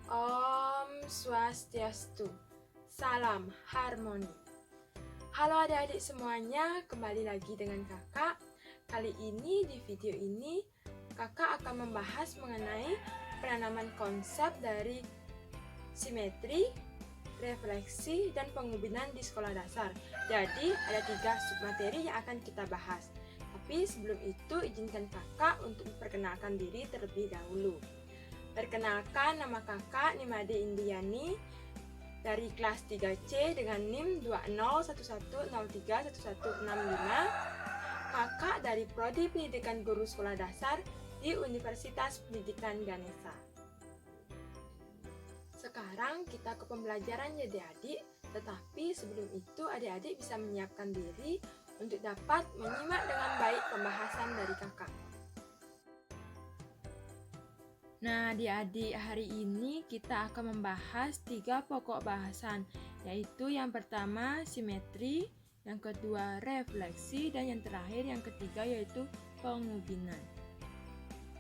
Om Swastiastu, salam harmoni. Halo adik-adik semuanya, kembali lagi dengan kakak. Kali ini di video ini kakak akan membahas mengenai penanaman konsep dari simetri, refleksi, dan pengubinan di sekolah dasar. Jadi ada 3 submateri yang akan kita bahas. Tapi sebelum itu izinkan kakak untuk memperkenalkan diri terlebih dahulu. Perkenalkan, nama kakak Nimade Indiani dari kelas 3C dengan NIM 2011031165. Kakak dari Prodi Pendidikan Guru Sekolah Dasar di Universitas Pendidikan Ganesha. Sekarang kita ke pembelajaran ya adik-adik, tetapi sebelum itu adik-adik bisa menyiapkan diri untuk dapat menyimak dengan baik pembahasan dari kakak. Nah, adik-adik, hari ini kita akan membahas 3 pokok bahasan, yaitu yang pertama simetri, yang kedua refleksi, dan yang terakhir yang ketiga yaitu pengubinan.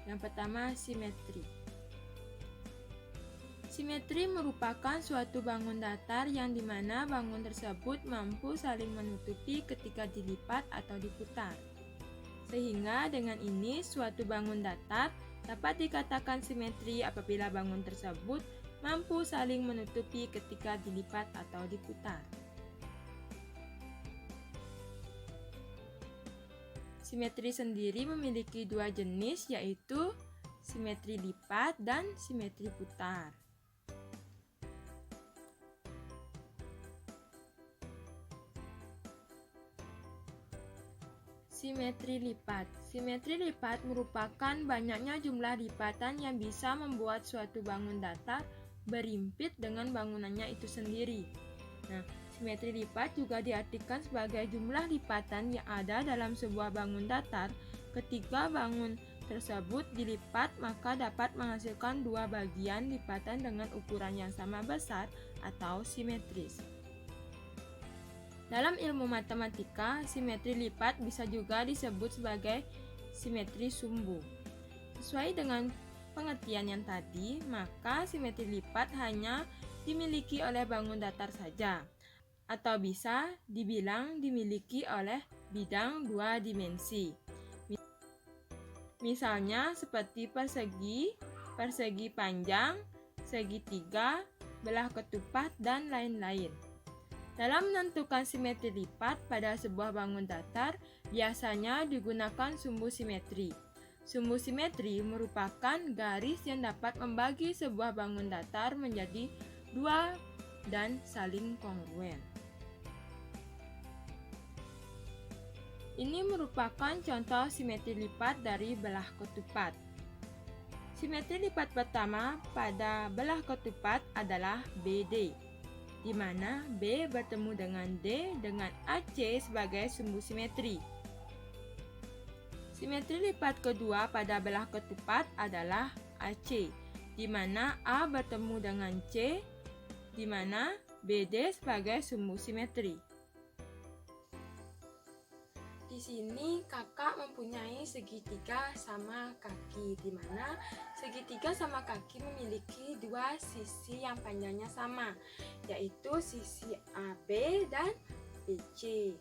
Yang pertama simetri. Simetri merupakan suatu bangun datar yang dimana bangun tersebut mampu saling menutupi ketika dilipat atau diputar. Sehingga dengan ini suatu bangun datar dapat dikatakan simetri apabila bangun tersebut mampu saling menutupi ketika dilipat atau diputar. Simetri sendiri memiliki 2 jenis, yaitu simetri lipat dan simetri putar. Simetri lipat. Simetri lipat merupakan banyaknya jumlah lipatan yang bisa membuat suatu bangun datar berimpit dengan bangunannya itu sendiri. Nah, simetri lipat juga diartikan sebagai jumlah lipatan yang ada dalam sebuah bangun datar. Ketika bangun tersebut dilipat, maka dapat menghasilkan 2 bagian lipatan dengan ukuran yang sama besar atau simetris. Dalam ilmu matematika, simetri lipat bisa juga disebut sebagai simetri sumbu. Sesuai dengan pengertian yang tadi, maka simetri lipat hanya dimiliki oleh bangun datar saja, atau bisa dibilang dimiliki oleh bidang 2 dimensi. Misalnya seperti persegi, persegi panjang, segitiga, belah ketupat, dan lain-lain. Dalam menentukan simetri lipat pada sebuah bangun datar, biasanya digunakan sumbu simetri. Sumbu simetri merupakan garis yang dapat membagi sebuah bangun datar menjadi 2 dan saling kongruen. Ini merupakan contoh simetri lipat dari belah ketupat. Simetri lipat pertama pada belah ketupat adalah BD, di mana B bertemu dengan D dengan AC sebagai sumbu simetri. Simetri lipat kedua pada belah ketupat adalah AC, di mana A bertemu dengan C, di mana BD sebagai sumbu simetri. Di sini kakak mempunyai segitiga sama kaki, di mana segitiga sama kaki memiliki 2 sisi yang panjangnya sama, yaitu sisi AB dan BC.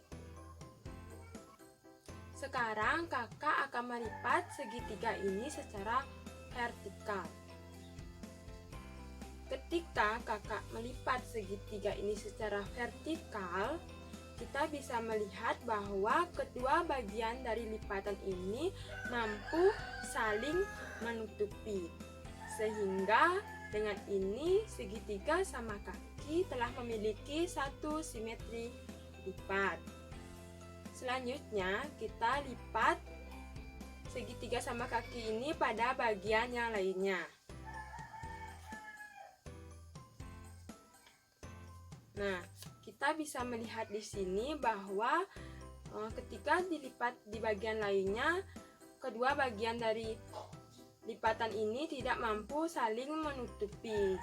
Sekarang kakak akan melipat segitiga ini secara vertikal. Ketika kakak melipat segitiga ini secara vertikal, kita bisa melihat bahwa kedua bagian dari lipatan ini mampu saling menutupi. Sehingga dengan ini segitiga sama kaki telah memiliki satu simetri lipat. Selanjutnya kita lipat segitiga sama kaki ini pada bagian yang lainnya. Nah, kita bisa melihat di sini bahwa ketika dilipat di bagian lainnya, kedua bagian dari lipatan ini tidak mampu saling menutupi.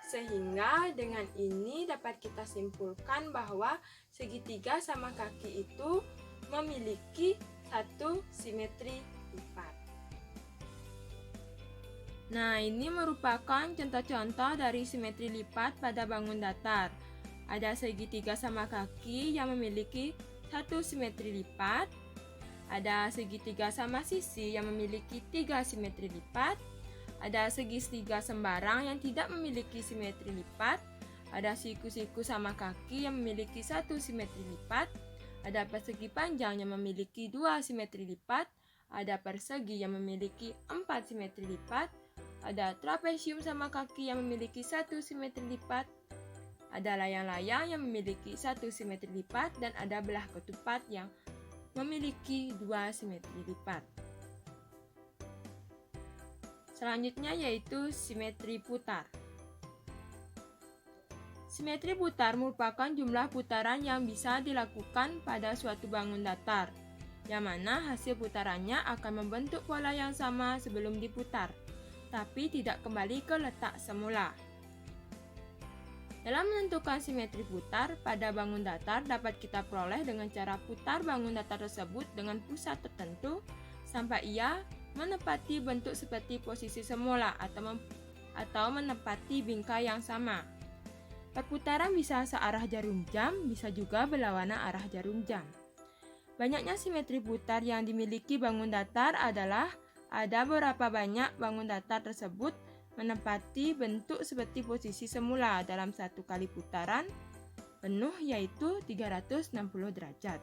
Sehingga dengan ini dapat kita simpulkan bahwa segitiga sama kaki itu memiliki satu simetri lipat. Nah, ini merupakan contoh-contoh dari simetri lipat pada bangun datar. Ada segitiga sama kaki yang memiliki satu simetri lipat. Ada segitiga sama sisi yang memiliki 3 simetri lipat. Ada segitiga sembarang yang tidak memiliki simetri lipat. Ada siku-siku sama kaki yang memiliki 1 simetri lipat. Ada persegi panjang yang memiliki 2 simetri lipat. Ada persegi yang memiliki 4 simetri lipat. Ada trapesium sama kaki yang memiliki 1 simetri lipat. Ada layang-layang yang memiliki 1 simetri lipat. Dan ada belah ketupat yang memiliki 2 simetri lipat. Selanjutnya yaitu simetri putar. Simetri putar merupakan jumlah putaran yang bisa dilakukan pada suatu bangun datar, yang mana hasil putarannya akan membentuk pola yang sama sebelum diputar, tapi tidak kembali ke letak semula. Dalam menentukan simetri putar pada bangun datar dapat kita peroleh dengan cara putar bangun datar tersebut dengan pusat tertentu sampai ia menepati bentuk seperti posisi semula atau menepati bingkai yang sama. Perputaran bisa searah jarum jam, bisa juga berlawanan arah jarum jam. Banyaknya simetri putar yang dimiliki bangun datar adalah ada berapa banyak bangun datar tersebut menempati bentuk seperti posisi semula dalam satu kali putaran penuh yaitu 360 derajat.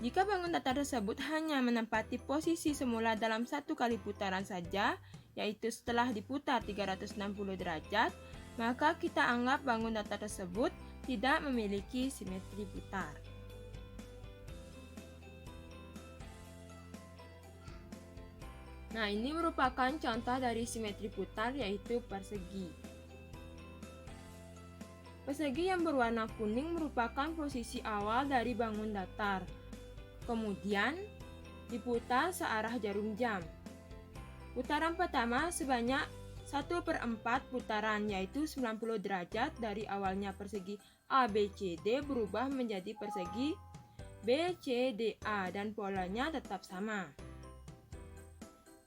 Jika bangun datar tersebut hanya menempati posisi semula dalam satu kali putaran saja, yaitu setelah diputar 360 derajat, maka kita anggap bangun datar tersebut tidak memiliki simetri putar. Nah, ini merupakan contoh dari simetri putar yaitu persegi. Persegi yang berwarna kuning merupakan posisi awal dari bangun datar. Kemudian diputar searah jarum jam. Putaran pertama sebanyak 1/4 putaran yaitu 90 derajat dari awalnya persegi ABCD berubah menjadi persegi BCDA dan polanya tetap sama.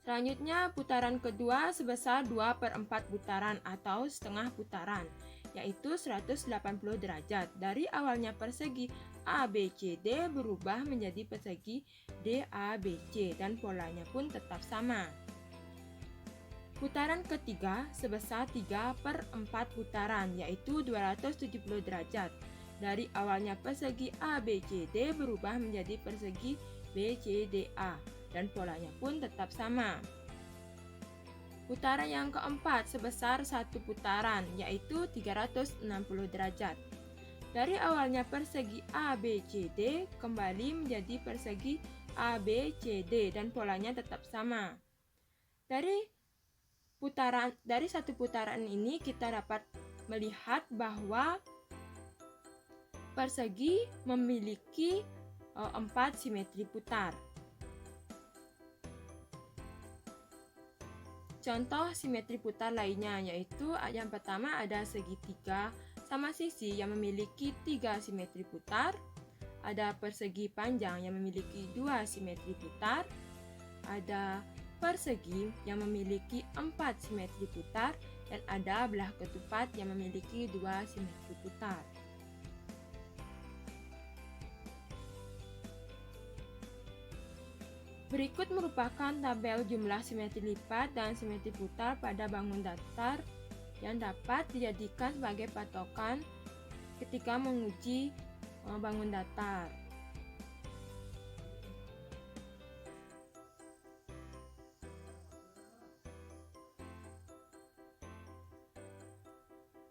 Selanjutnya putaran kedua sebesar 2/4 putaran atau setengah putaran yaitu 180 derajat dari awalnya persegi ABCD berubah menjadi persegi DABC dan polanya pun tetap sama. Putaran ketiga sebesar 3/4 putaran yaitu 270 derajat dari awalnya persegi ABCD berubah menjadi persegi BCDA dan polanya pun tetap sama. Putaran yang keempat sebesar 1 putaran yaitu 360 derajat. Dari awalnya persegi ABCD kembali menjadi persegi ABCD dan polanya tetap sama. Dari satu putaran ini kita dapat melihat bahwa persegi memiliki 4 simetri putar. Contoh simetri putar lainnya yaitu yang pertama ada segitiga sama sisi yang memiliki 3 simetri putar, ada persegi panjang yang memiliki 2 simetri putar, ada persegi yang memiliki 4 simetri putar, dan ada belah ketupat yang memiliki 2 simetri putar. Berikut merupakan tabel jumlah simetri lipat dan simetri putar pada bangun datar yang dapat dijadikan sebagai patokan ketika menguji bangun datar.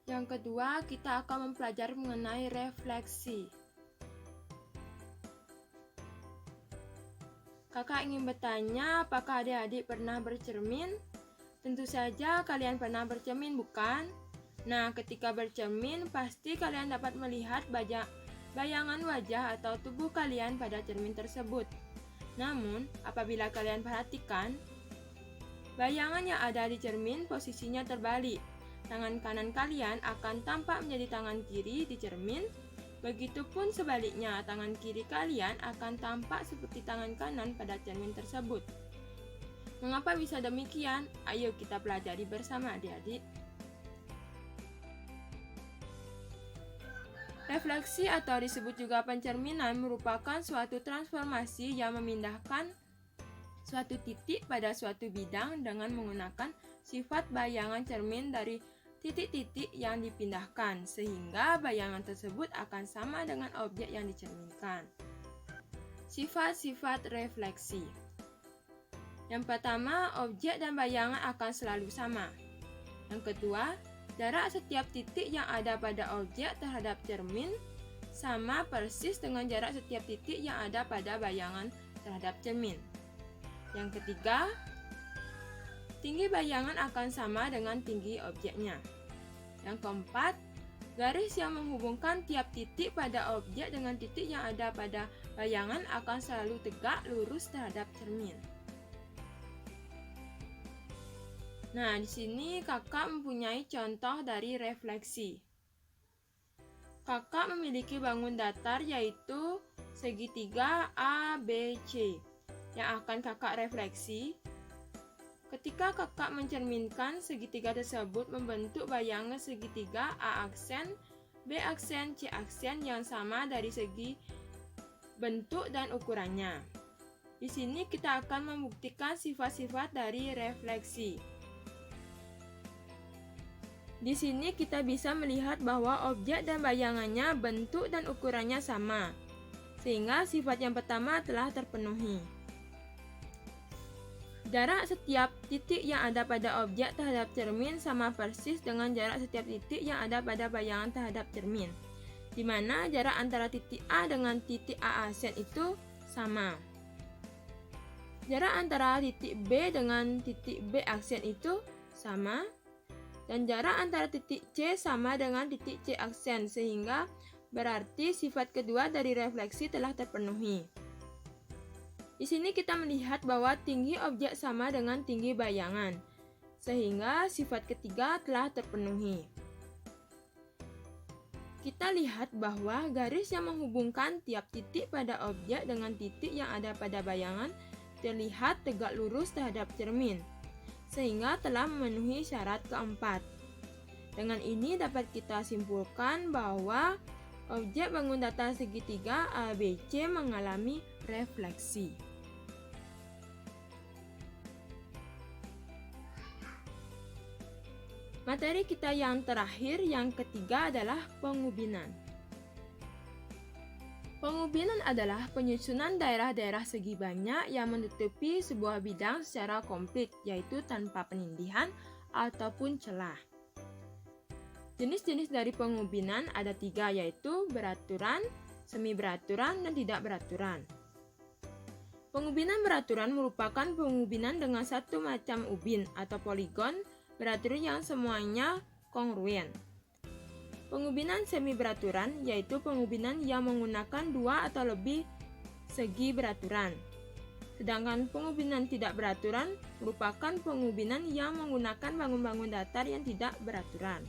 Yang kedua, kita akan mempelajari mengenai refleksi. Kakak ingin bertanya, apakah adik-adik pernah bercermin? Tentu saja kalian pernah bercermin, bukan? Nah, ketika bercermin, pasti kalian dapat melihat bayangan wajah atau tubuh kalian pada cermin tersebut. Namun, apabila kalian perhatikan, bayangan yang ada di cermin posisinya terbalik. Tangan kanan kalian akan tampak menjadi tangan kiri di cermin. Begitupun sebaliknya, tangan kiri kalian akan tampak seperti tangan kanan pada cermin tersebut. Mengapa bisa demikian? Ayo kita pelajari bersama adik-adik. Refleksi atau disebut juga pencerminan merupakan suatu transformasi yang memindahkan suatu titik pada suatu bidang dengan menggunakan sifat bayangan cermin dari titik-titik yang dipindahkan, sehingga bayangan tersebut akan sama dengan objek yang dicerminkan. Sifat-sifat refleksi. Yang pertama, objek dan bayangan akan selalu sama. Yang kedua, jarak setiap titik yang ada pada objek terhadap cermin sama persis dengan jarak setiap titik yang ada pada bayangan terhadap cermin. Yang ketiga, tinggi bayangan akan sama dengan tinggi objeknya. Yang keempat, garis yang menghubungkan tiap titik pada objek dengan titik yang ada pada bayangan akan selalu tegak lurus terhadap cermin. Nah, di sini kakak mempunyai contoh dari refleksi. Kakak memiliki bangun datar yaitu segitiga ABC yang akan kakak refleksi. Ketika kakak mencerminkan segitiga tersebut membentuk bayangan segitiga A aksen, B aksen, C aksen yang sama dari segi bentuk dan ukurannya. Di sini kita akan membuktikan sifat-sifat dari refleksi. Di sini kita bisa melihat bahwa objek dan bayangannya bentuk dan ukurannya sama, sehingga sifat yang pertama telah terpenuhi. Jarak setiap titik yang ada pada objek terhadap cermin sama persis dengan jarak setiap titik yang ada pada bayangan terhadap cermin, di mana jarak antara titik A dengan titik A aksen itu sama. Jarak antara titik B dengan titik B aksen itu sama, dan jarak antara titik C sama dengan titik C aksen, sehingga berarti sifat kedua dari refleksi telah terpenuhi. Di sini kita melihat bahwa tinggi objek sama dengan tinggi bayangan, sehingga sifat ketiga telah terpenuhi. Kita lihat bahwa garis yang menghubungkan tiap titik pada objek dengan titik yang ada pada bayangan terlihat tegak lurus terhadap cermin, sehingga telah memenuhi syarat keempat. Dengan ini dapat kita simpulkan bahwa objek bangun datar segitiga ABC mengalami refleksi. Materi kita yang terakhir, yang ketiga adalah pengubinan. Pengubinan adalah penyusunan daerah-daerah segi banyak yang menutupi sebuah bidang secara komplit, yaitu tanpa penindihan ataupun celah. Jenis-jenis dari pengubinan ada 3, yaitu beraturan, semi beraturan, dan tidak beraturan. Pengubinan beraturan merupakan pengubinan dengan satu macam ubin atau poligon beraturan yang semuanya kongruen. Pengubinan semi beraturan yaitu pengubinan yang menggunakan 2 atau lebih segi beraturan. Sedangkan pengubinan tidak beraturan merupakan pengubinan yang menggunakan bangun-bangun datar yang tidak beraturan.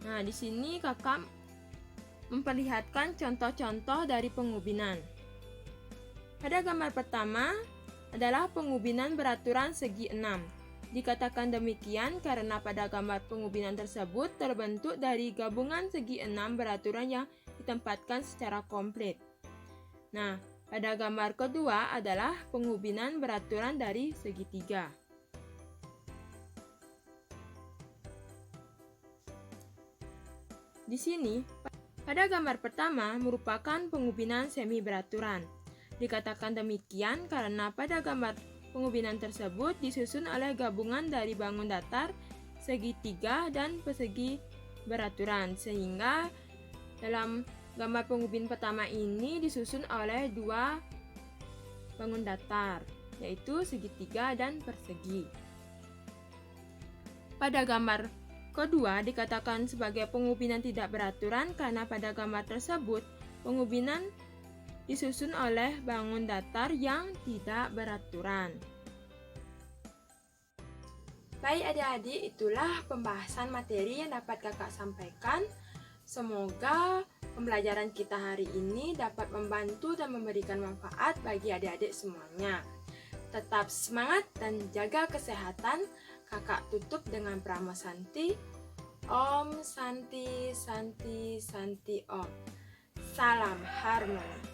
Nah, di sini kakak memperlihatkan contoh-contoh dari pengubinan. Pada gambar pertama adalah pengubinan beraturan segi 6. Dikatakan demikian karena pada gambar pengubinan tersebut terbentuk dari gabungan segi 6 beraturan yang ditempatkan secara komplit. Nah, pada gambar kedua adalah pengubinan beraturan dari segitiga. Di sini, pada gambar pertama merupakan pengubinan semi beraturan. Dikatakan demikian karena pada gambar pengubinan tersebut disusun oleh gabungan dari bangun datar, segitiga, dan persegi beraturan, sehingga dalam gambar pengubin pertama ini disusun oleh 2 bangun datar, yaitu segitiga dan persegi. Pada gambar kedua dikatakan sebagai pengubinan tidak beraturan karena pada gambar tersebut pengubinan disusun oleh bangun datar yang tidak beraturan. Baik adik-adik, itulah pembahasan materi yang dapat kakak sampaikan. Semoga pembelajaran kita hari ini dapat membantu dan memberikan manfaat bagi adik-adik semuanya. Tetap semangat dan jaga kesehatan. Kakak tutup dengan Prama Santi. Om Santi Santi Santi Om. Salam harmoni.